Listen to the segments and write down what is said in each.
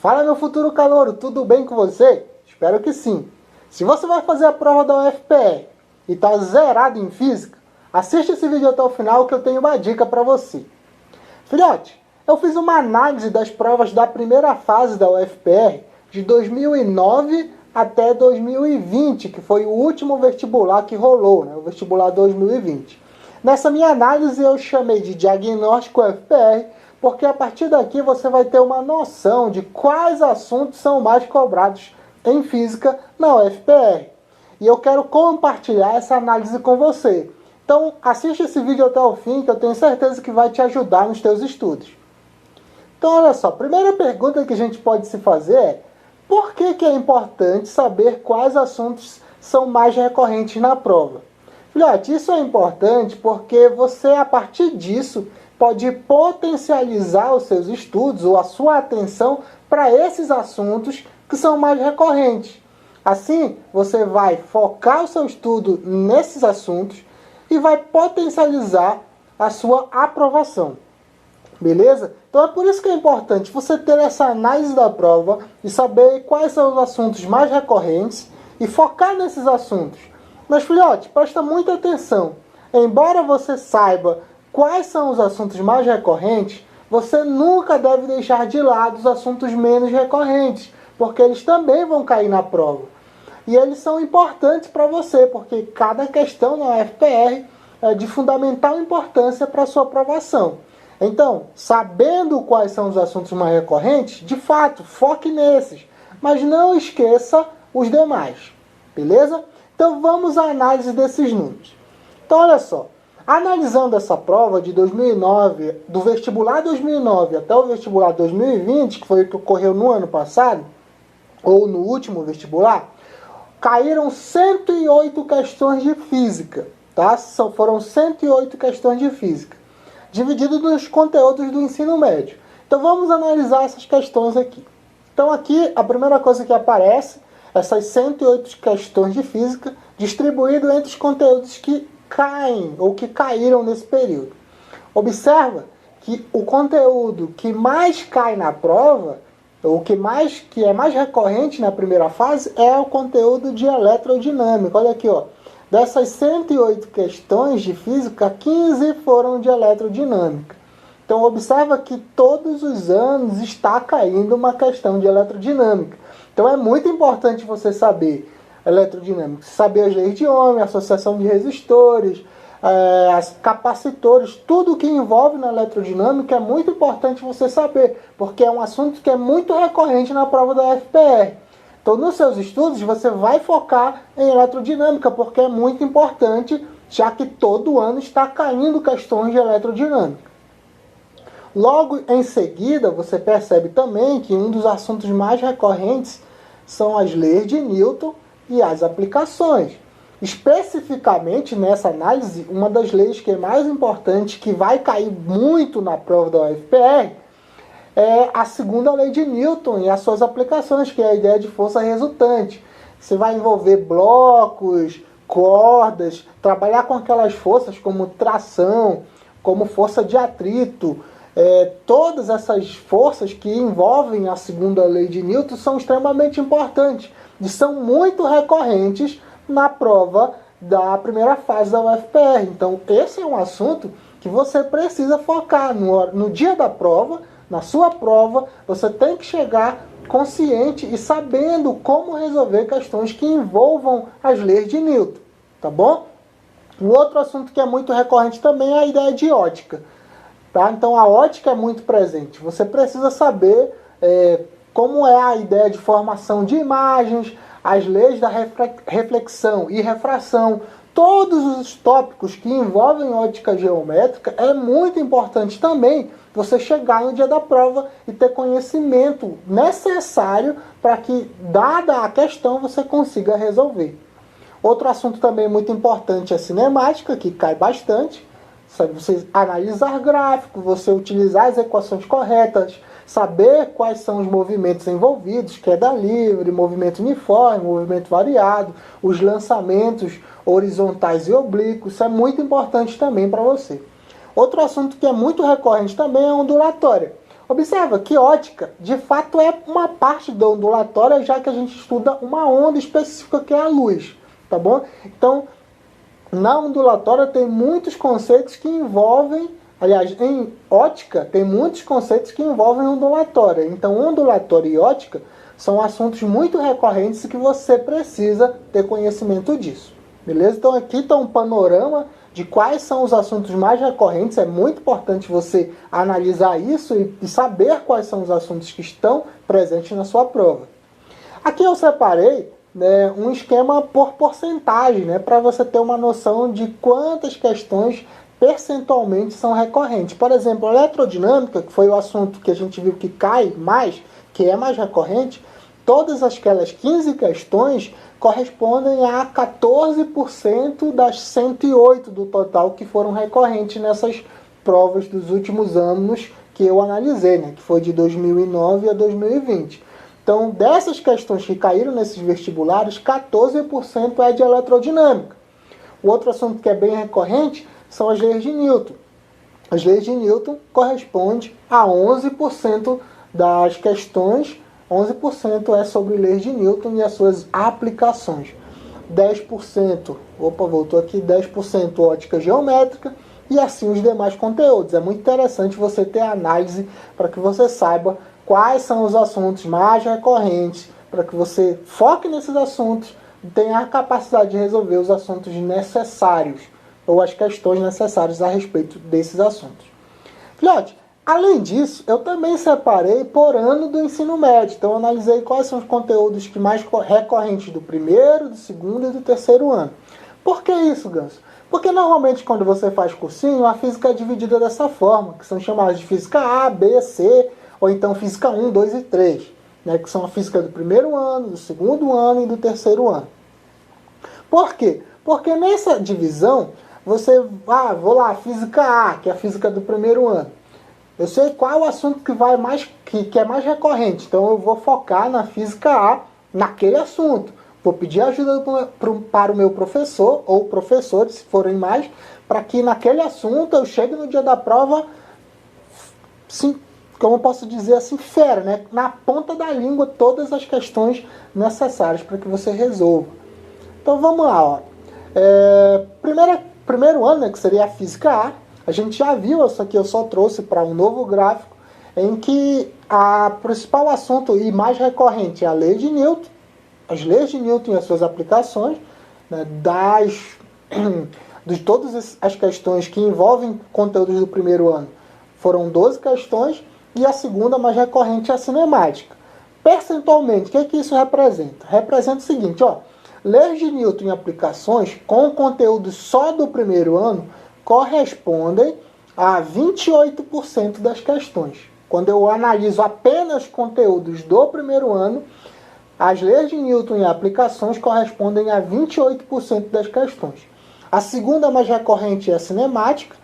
Fala, meu futuro calouro, tudo bem com você? Espero que sim. Se você vai fazer a prova da UFPR e está zerado em física, assiste esse vídeo até o final que eu tenho uma dica para você. Filhote, eu fiz uma análise das provas da primeira fase da UFPR de 2009 até 2020, que foi o último vestibular que rolou, né? O vestibular 2020. Nessa minha análise eu chamei de diagnóstico UFPR, porque a partir daqui você vai ter uma noção de quais assuntos são mais cobrados em física na UFPR. E eu quero compartilhar essa análise com você. Então assiste esse vídeo até o fim, que eu tenho certeza que vai te ajudar nos teus estudos. Então olha só, a primeira pergunta que a gente pode se fazer é: por que é importante saber quais assuntos são mais recorrentes na prova? Filhote, isso é importante porque você, a partir disso, pode potencializar os seus estudos ou a sua atenção para esses assuntos que são mais recorrentes. Assim, você vai focar o seu estudo nesses assuntos e vai potencializar a sua aprovação. Beleza? Então é por isso que é importante você ter essa análise da prova e saber quais são os assuntos mais recorrentes e focar nesses assuntos. Mas, filhote, presta muita atenção. Embora você saiba quais são os assuntos mais recorrentes, você nunca deve deixar de lado os assuntos menos recorrentes, porque eles também vão cair na prova. E eles são importantes para você, porque cada questão na UFPR é de fundamental importância para a sua aprovação. Então, sabendo quais são os assuntos mais recorrentes, de fato, foque nesses, mas não esqueça os demais, beleza? Então vamos à análise desses números. Então olha só, analisando essa prova de 2009, do vestibular 2009 até o vestibular 2020, que foi o que ocorreu no ano passado, ou no último vestibular, caíram 108 questões de física, tá? Foram 108 questões de física, dividido nos conteúdos do ensino médio. Então vamos analisar essas questões aqui. Então aqui a primeira coisa que aparece, essas 108 questões de física, distribuído entre os conteúdos que caem ou que caíram nesse período. Observa que o conteúdo que mais cai na prova, ou que é mais recorrente na primeira fase, é o conteúdo de eletrodinâmica. Olha aqui, ó. Dessas 108 questões de física, 15 foram de eletrodinâmica. Então observa que todos os anos está caindo uma questão de eletrodinâmica. Então é muito importante você saber eletrodinâmica, saber as leis de Ohm, associação de resistores, capacitores, tudo que envolve na eletrodinâmica é muito importante você saber, porque é um assunto que é muito recorrente na prova da UFPR. Então, nos seus estudos, você vai focar em eletrodinâmica, porque é muito importante, já que todo ano está caindo questões de eletrodinâmica. Logo em seguida, você percebe também que um dos assuntos mais recorrentes são as leis de Newton e as aplicações. Especificamente nessa análise, uma das leis que é mais importante, que vai cair muito na prova da UFPR, é a segunda lei de Newton e as suas aplicações, que é a ideia de força resultante. Você vai envolver blocos, cordas, trabalhar com aquelas forças como tração, como força de atrito. Todas essas forças que envolvem a segunda lei de Newton são extremamente importantes e são muito recorrentes na prova da primeira fase da UFPR. Então esse é um assunto que você precisa focar no dia da prova. Na sua prova, você tem que chegar consciente e sabendo como resolver questões que envolvam as leis de Newton, tá bom? Um outro assunto que é muito recorrente também é a ideia de ótica. Tá? Então a ótica é muito presente. Você precisa saber como é a ideia de formação de imagens, as leis da reflexão e refração. Todos os tópicos que envolvem ótica geométrica é muito importante também você chegar no dia da prova e ter conhecimento necessário para que, dada a questão, você consiga resolver. Outro assunto também muito importante é a cinemática, que cai bastante. Você analisar gráfico, você utilizar as equações corretas, saber quais são os movimentos envolvidos, queda livre, movimento uniforme, movimento variado, os lançamentos horizontais e oblíquos, isso é muito importante também para você. Outro assunto que é muito recorrente também é a ondulatória. Observa que ótica, de fato, é uma parte da ondulatória, já que a gente estuda uma onda específica que é a luz, tá bom? Então, na ondulatória tem muitos conceitos que envolvem, aliás, em ótica tem muitos conceitos que envolvem ondulatória. Então, ondulatória e ótica são assuntos muito recorrentes que você precisa ter conhecimento disso. Beleza? Então aqui está um panorama de quais são os assuntos mais recorrentes. É muito importante você analisar isso e saber quais são os assuntos que estão presentes na sua prova. Aqui eu separei, né, um esquema por porcentagem, né, para você ter uma noção de quantas questões percentualmente são recorrentes. Por exemplo, eletrodinâmica, que foi o assunto que a gente viu que cai mais, que é mais recorrente, todas aquelas 15 questões correspondem a 14% das 108 do total que foram recorrentes nessas provas dos últimos anos que eu analisei, né, que foi de 2009 a 2020. Então, dessas questões que caíram nesses vestibulares, 14% é de eletrodinâmica. O outro assunto que é bem recorrente são as leis de Newton. As leis de Newton correspondem a 11% das questões. 11% é sobre leis de Newton e as suas aplicações. 10%, 10% ótica geométrica e assim os demais conteúdos. É muito interessante você ter análise para que você saiba quais são os assuntos mais recorrentes, para que você foque nesses assuntos e tenha a capacidade de resolver os assuntos necessários ou as questões necessárias a respeito desses assuntos. Filhote, além disso, eu também separei por ano do ensino médio. Então, eu analisei quais são os conteúdos que mais recorrentes do primeiro, do segundo e do terceiro ano. Por que isso, Ganso? Porque normalmente quando você faz cursinho, a física é dividida dessa forma, que são chamadas de física A, B, C, ou então física 1, 2 e 3, né, que são a física do primeiro ano, do segundo ano e do terceiro ano. Por quê? Porque nessa divisão, você, vou lá, física A, que é a física do primeiro ano. Eu sei qual o assunto que é mais recorrente, então eu vou focar na física A, naquele assunto. Vou pedir ajuda para o meu professor, ou professores, se forem mais, para que naquele assunto eu chegue no dia da prova, sim, como eu posso dizer assim, fera, né? Na ponta da língua, todas as questões necessárias para que você resolva. Então vamos lá, ó. Primeiro ano, né, que seria a física A gente já viu, isso aqui eu só trouxe para um novo gráfico, em que o principal assunto e mais recorrente é a lei de Newton, as leis de Newton e as suas aplicações, né, de todas as questões que envolvem conteúdos do primeiro ano. Foram 12 questões e a segunda mais recorrente é a cinemática. Percentualmente, o que isso representa? Representa o seguinte, ó, leis de Newton e aplicações com conteúdo só do primeiro ano correspondem a 28% das questões. Quando eu analiso apenas conteúdos do primeiro ano, as leis de Newton e aplicações correspondem a 28% das questões. A segunda mais recorrente é a cinemática,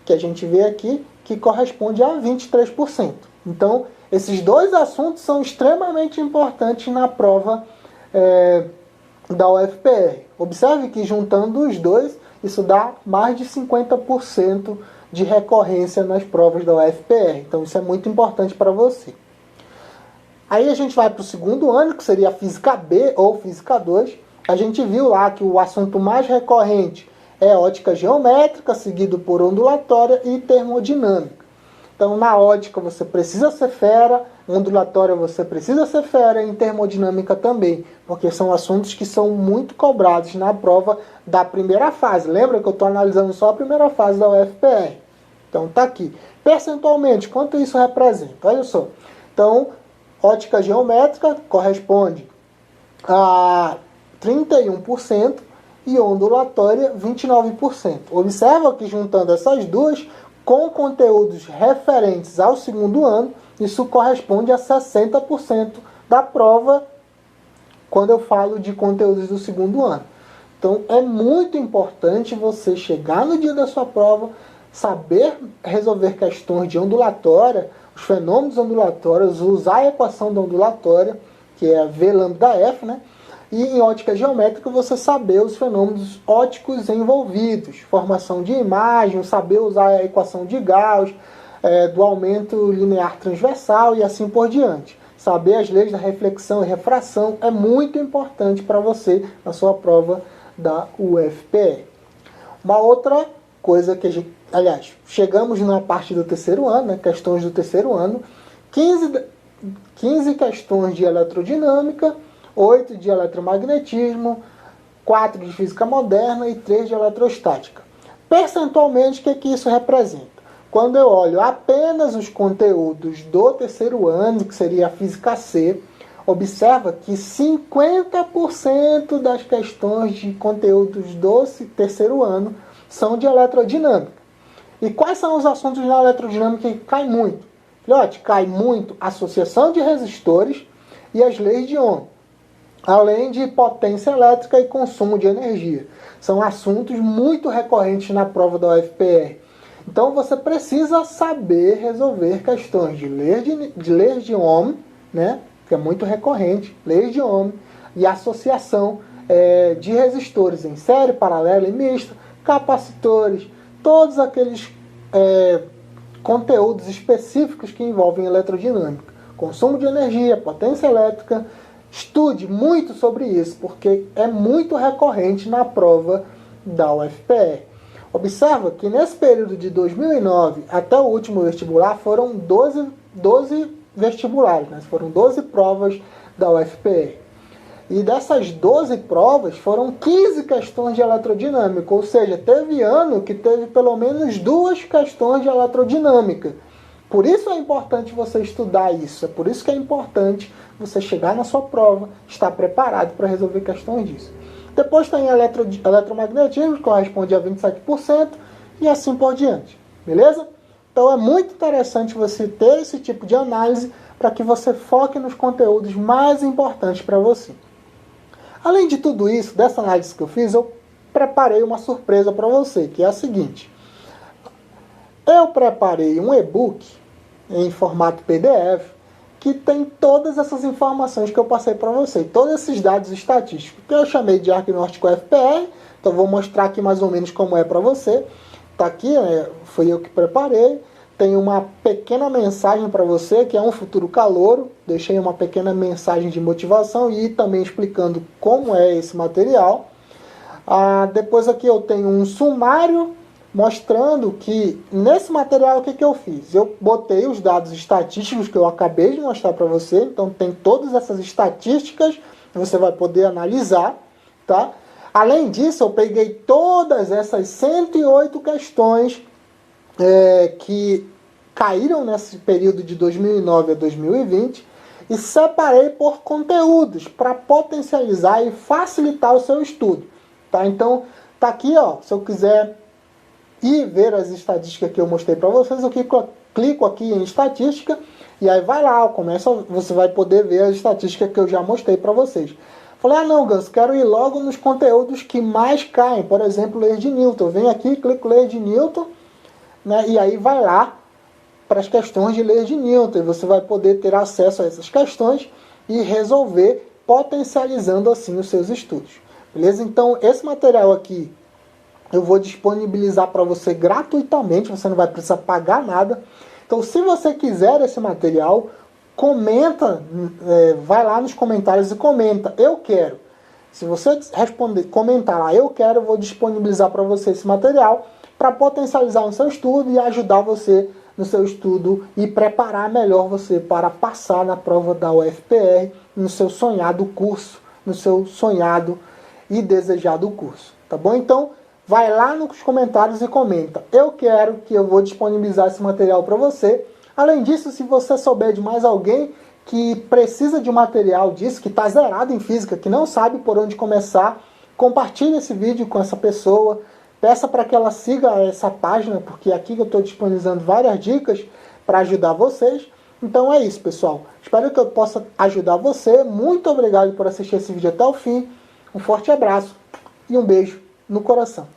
que a gente vê aqui, que corresponde a 23%. Então, esses dois assuntos são extremamente importantes na prova da UFPR. Observe que juntando os dois, isso dá mais de 50% de recorrência nas provas da UFPR. Então isso é muito importante para você. Aí a gente vai para o segundo ano, que seria a física B ou física 2. A gente viu lá que o assunto mais recorrente é ótica geométrica, seguido por ondulatória e termodinâmica. Então na ótica você precisa ser fera, ondulatória você precisa ser fera e em termodinâmica também, porque são assuntos que são muito cobrados na prova da primeira fase. Lembra que eu estou analisando só a primeira fase da UFPR? Então tá aqui. Percentualmente, quanto isso representa? Olha só. Então, ótica geométrica corresponde a 31% e ondulatória 29%. Observa que juntando essas duas, com conteúdos referentes ao segundo ano, isso corresponde a 60% da prova quando eu falo de conteúdos do segundo ano. Então é muito importante você chegar no dia da sua prova, saber resolver questões de ondulatória, os fenômenos ondulatórios, usar a equação da ondulatória, que é a V lambda F, né? E em ótica geométrica você saber os fenômenos ópticos envolvidos, formação de imagem, saber usar a equação de Gauss, do aumento linear transversal e assim por diante. Saber as leis da reflexão e refração é muito importante para você na sua prova da UFPE. Uma outra coisa que a gente, aliás, chegamos na parte do terceiro ano, né, questões do terceiro ano, 15 questões de eletrodinâmica, 8 de eletromagnetismo, 4 de física moderna e 3 de eletrostática. Percentualmente, o que isso representa? Quando eu olho apenas os conteúdos do terceiro ano, que seria a física C, observa que 50% das questões de conteúdos do terceiro ano são de eletrodinâmica. E quais são os assuntos na eletrodinâmica que caem muito? Filhote, cai muito associação de resistores e as leis de Ohm, além de potência elétrica e consumo de energia. São assuntos muito recorrentes na prova da UFPR. Então você precisa saber resolver questões de leis de Ohm, né, que é muito recorrente, leis de Ohm, e associação de resistores em série, paralela e mista, capacitores, todos aqueles conteúdos específicos que envolvem eletrodinâmica, consumo de energia, potência elétrica. Estude muito sobre isso, porque é muito recorrente na prova da UFPR. Observa que nesse período de 2009 até o último vestibular foram 12 vestibulares, né? Foram 12 provas da UFPR. E dessas 12 provas foram 15 questões de eletrodinâmica, ou seja, teve ano que teve pelo menos 2 questões de eletrodinâmica. Por isso é importante você estudar isso, é por isso que é importante você chegar na sua prova, estar preparado para resolver questões disso. Depois tem eletromagnetismo, que corresponde a 27%, e assim por diante. Beleza? Então é muito interessante você ter esse tipo de análise para que você foque nos conteúdos mais importantes para você. Além de tudo isso, dessa análise que eu fiz, eu preparei uma surpresa para você, que é a seguinte. Eu preparei um e-book em formato PDF que tem todas essas informações que eu passei para você, todos esses dados estatísticos, que eu chamei de diagnóstico FPR, então vou mostrar aqui mais ou menos como é para você. Tá aqui, foi eu que preparei. Tem uma pequena mensagem para você, que é um futuro calouro. Deixei uma pequena mensagem de motivação e também explicando como é esse material. Depois aqui eu tenho um sumário mostrando que nesse material o que eu fiz? Eu botei os dados estatísticos que eu acabei de mostrar para você, então tem todas essas estatísticas que você vai poder analisar, tá? Além disso, eu peguei todas essas 108 questões que caíram nesse período de 2009 a 2020 e separei por conteúdos para potencializar e facilitar o seu estudo, tá? Então, tá aqui, ó, se eu quiser e ver as estatísticas que eu mostrei para vocês, eu clico aqui em estatística e aí vai lá, você vai poder ver as estatísticas que eu já mostrei para vocês. Falei, não, Gans, quero ir logo nos conteúdos que mais caem, por exemplo, leis de Newton. Eu venho aqui, clico leis de Newton, né, e aí vai lá para as questões de leis de Newton, e você vai poder ter acesso a essas questões e resolver, potencializando assim os seus estudos. Beleza? Então, esse material aqui eu vou disponibilizar para você gratuitamente, você não vai precisar pagar nada. Então, se você quiser esse material, comenta, vai lá nos comentários e comenta, eu quero. Se você comentar lá, eu quero, eu vou disponibilizar para você esse material para potencializar o seu estudo e ajudar você no seu estudo e preparar melhor você para passar na prova da UFPR, no seu sonhado curso, no seu sonhado e desejado curso. Tá bom? Então, vai lá nos comentários e comenta. Eu quero, que eu vou disponibilizar esse material para você. Além disso, se você souber de mais alguém que precisa de um material disso, que está zerado em física, que não sabe por onde começar, compartilhe esse vídeo com essa pessoa. Peça para que ela siga essa página, porque aqui eu estou disponibilizando várias dicas para ajudar vocês. Então é isso, pessoal. Espero que eu possa ajudar você. Muito obrigado por assistir esse vídeo até o fim. Um forte abraço e um beijo no coração.